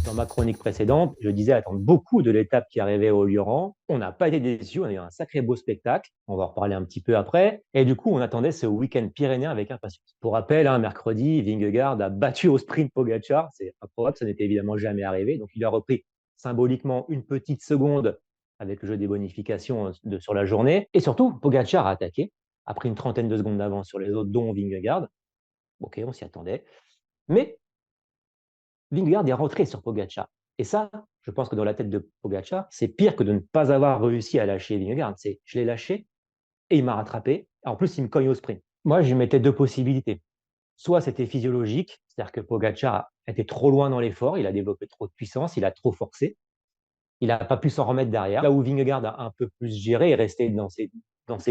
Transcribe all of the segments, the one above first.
Dans ma chronique précédente, je disais attendre beaucoup de l'étape qui arrivait au Lioran. On n'a pas été déçus, on a eu un sacré beau spectacle. On va en reparler un petit peu après. Et du coup, on attendait ce week-end pyrénéen avec impatience. Pour rappel, mercredi, Vingegaard a battu au sprint Pogacar. C'est improbable, ça n'était évidemment jamais arrivé. Donc, il a repris symboliquement une petite seconde avec le jeu des bonifications sur la journée. Et surtout, Pogacar a attaqué, a pris une trentaine de secondes d'avance sur les autres, dont Vingegaard. Ok, on s'y attendait. Mais Vingegaard est rentré sur Pogacar. Et ça, je pense que dans la tête de Pogacar, c'est pire que de ne pas avoir réussi à lâcher Vingegaard. C'est je l'ai lâché et il m'a rattrapé. En plus, il me cogne au sprint. Moi, je mettais deux possibilités. Soit c'était physiologique, c'est-à-dire que Pogacar était trop loin dans l'effort, il a développé trop de puissance, il a trop forcé, il n'a pas pu s'en remettre derrière. Là où Vingegaard a un peu plus géré et resté dans ses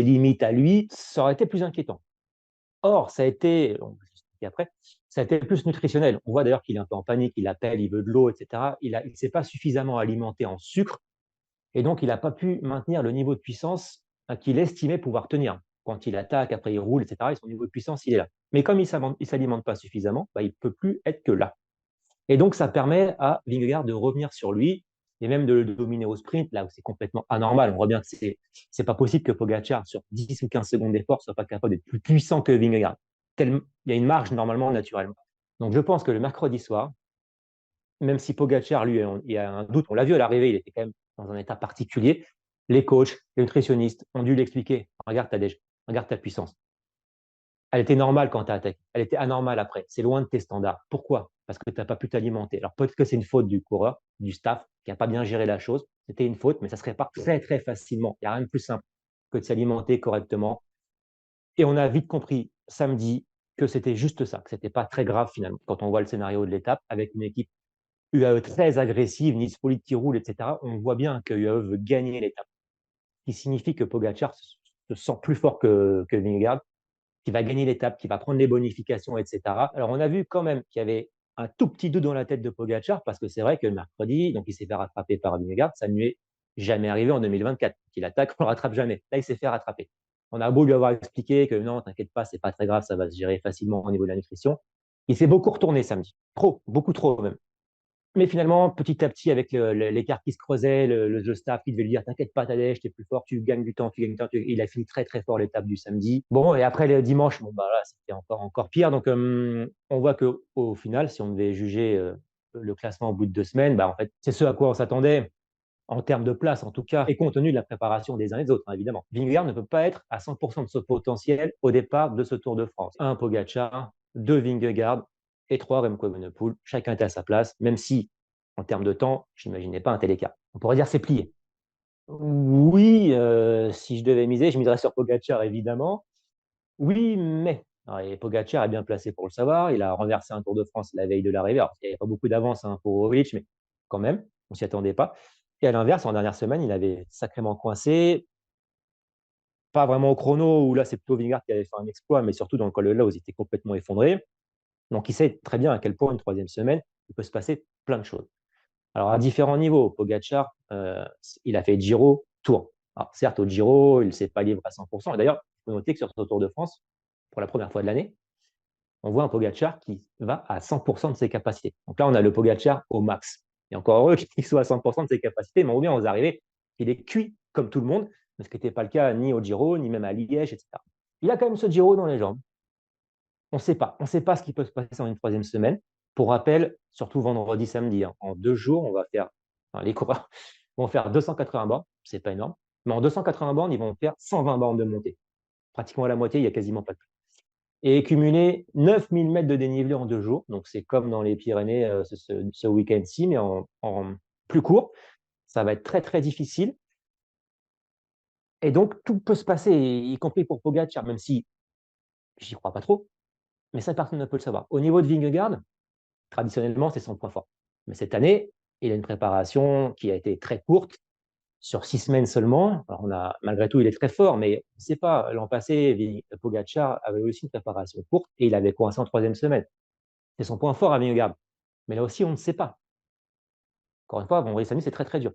limites à lui, ça aurait été plus inquiétant. Or, ça a été, on va expliquer après, ça a été plus nutritionnel. On voit d'ailleurs qu'il est un peu en panique, il appelle, il veut de l'eau, etc. Il ne s'est pas suffisamment alimenté en sucre et donc il n'a pas pu maintenir le niveau de puissance qu'il estimait pouvoir tenir. Quand il attaque, après il roule, etc., et son niveau de puissance, il est là. Mais comme il ne s'alimente pas suffisamment, il ne peut plus être que là. Et donc, ça permet à Vingegaard de revenir sur lui et même de le dominer au sprint, là où c'est complètement anormal. On voit bien que c'est pas possible que Pogacar, sur 10 ou 15 secondes d'effort, soit pas capable d'être plus puissant que Vingegaard. Il y a une marge normalement, naturellement. Donc, je pense que le mercredi soir, même si Pogacar, lui, il y a un doute, on l'a vu à l'arrivée, il était quand même dans un état particulier, les coachs, les nutritionnistes ont dû l'expliquer. Regarde ta puissance. Elle était normale quand tu as attaqué. Elle était anormale après. C'est loin de tes standards. Pourquoi? Parce que tu n'as pas pu t'alimenter. Alors peut-être que c'est une faute du coureur, du staff, qui n'a pas bien géré la chose. C'était une faute, mais ça se répare très, très facilement. Il n'y a rien de plus simple que de s'alimenter correctement. Et on a vite compris samedi que c'était juste ça, que ce n'était pas très grave finalement. Quand on voit le scénario de l'étape, avec une équipe UAE très agressive, Nils qui roule, etc., on voit bien que UAE veut gagner l'étape. Ce qui signifie que Pogacar se sent plus fort que Vingegaard, qui va gagner l'étape, qui va prendre les bonifications, etc. Alors, on a vu quand même qu'il y avait un tout petit doute dans la tête de Pogacar, parce que c'est vrai que le mercredi, donc il s'est fait rattraper par Vingegaard, ça ne lui est jamais arrivé en 2024. Qu'il attaque, on ne le rattrape jamais. Là, il s'est fait rattraper. On a beau lui avoir expliqué que non, t'inquiète pas, c'est pas très grave, ça va se gérer facilement au niveau de la nutrition. Il s'est beaucoup retourné samedi. Trop, beaucoup trop même. Mais finalement, petit à petit, avec l'écart qui se creusait, le staff qui devait lui dire t'inquiète pas, Tadej, t'es plus fort, tu gagnes du temps, tu gagnes du temps. Il a fini très très fort l'étape du samedi. Bon, et après le dimanche, bon, là, c'était encore pire. Donc, on voit qu'au final, si on devait juger le classement au bout de 2 semaines, en fait, c'est ce à quoi on s'attendait en termes de place en tout cas, et compte tenu de la préparation des uns et des autres, évidemment. Vingegaard ne peut pas être à 100% de ce potentiel au départ de ce Tour de France. 1 Pogacar, 2 Vingegaard et 3 Remco Evenepoel. Chacun était à sa place, même si, en termes de temps, je n'imaginais pas un tel écart. On pourrait dire c'est plié. Oui, si je devais miser, je miserais sur Pogacar, évidemment. Oui, mais et Pogacar est bien placé pour le savoir. Il a renversé un Tour de France la veille de l'arrivée. Alors, il n'y avait pas beaucoup d'avance pour Roglic, mais quand même, on ne s'y attendait pas. Et à l'inverse, en dernière semaine, il avait sacrément coincé, pas vraiment au chrono, où là, c'est plutôt Vingegaard qui avait fait un exploit, mais surtout dans le col de Laos, il était complètement effondré. Donc, il sait très bien à quel point une troisième semaine, il peut se passer plein de choses. Alors, à différents niveaux, Pogacar, il a fait Giro, Tour. Alors, certes, au Giro, il ne s'est pas livré à 100%. Et d'ailleurs, il faut noter que sur ce Tour de France, pour la première fois de l'année, on voit un Pogacar qui va à 100% de ses capacités. Donc là, on a le Pogacar au max. Et encore heureux qu'il soit à 100% de ses capacités, mais on voit bien aux arrivées qu'il est cuit comme tout le monde, ce qui n'était pas le cas ni au Giro, ni même à Liège, etc. Il a quand même ce Giro dans les jambes. On ne sait pas ce qui peut se passer en une troisième semaine. Pour rappel, surtout vendredi, samedi, en 2 jours, on va faire, les coureurs vont faire 280 bornes, c'est pas énorme, mais en 280 bornes, ils vont faire 120 bornes de montée. Pratiquement à la moitié, il n'y a quasiment pas de pluie. Et cumuler 9000 mètres de dénivelé en 2 jours. Donc, c'est comme dans les Pyrénées ce week-end-ci, mais en plus court. Ça va être très, très difficile. Et donc, tout peut se passer, y compris pour Pogacar, même si j'y crois pas trop. Mais ça, personne ne peut le savoir. Au niveau de Vingegaard, traditionnellement, c'est son point fort. Mais cette année, il a une préparation qui a été très courte, sur 6 semaines seulement. Alors malgré tout, il est très fort, mais on ne sait pas. L'an passé, Pogacar avait aussi une préparation courte et il avait coincé en troisième semaine. C'est son point fort à Vingegaard. Mais là aussi, on ne sait pas. Encore une fois, vendredi samedi, c'est très très dur.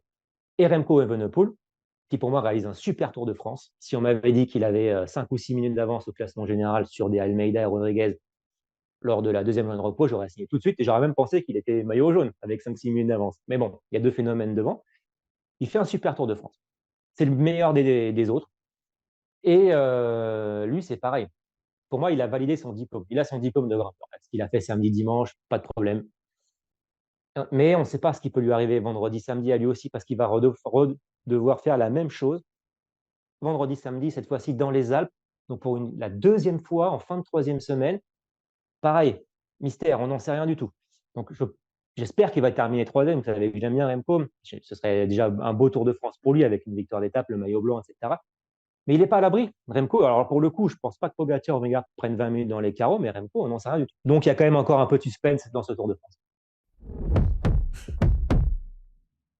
Et Remco Evenepoel, qui pour moi réalise un super Tour de France. Si on m'avait dit qu'il avait 5 ou 6 minutes d'avance au classement général sur des Almeida et Rodriguez, lors de la deuxième journée de repos, j'aurais signé tout de suite et j'aurais même pensé qu'il était maillot jaune avec 5-6 minutes d'avance. Mais bon, il y a deux phénomènes devant. Il fait un super Tour de France. C'est le meilleur des autres. Et lui, c'est pareil. Pour moi, il a validé son diplôme. Il a son diplôme de grimpeur. Ce qu'il a fait samedi, dimanche, pas de problème. Mais on ne sait pas ce qui peut lui arriver vendredi, samedi à lui aussi, parce qu'il va devoir faire la même chose vendredi, samedi, cette fois-ci dans les Alpes. Donc pour la deuxième fois en fin de troisième semaine, pareil, mystère, on n'en sait rien du tout. Donc j'espère qu'il va terminer troisième, ça avec Damien Remco. Ce serait déjà un beau Tour de France pour lui avec une victoire d'étape, le maillot blanc, etc. Mais il n'est pas à l'abri, Remco. Alors pour le coup, je ne pense pas que Pogacar ou Vingegaard prennent 20 minutes dans les carreaux, mais Remco, on n'en sait rien du tout. Donc il y a quand même encore un peu de suspense dans ce Tour de France.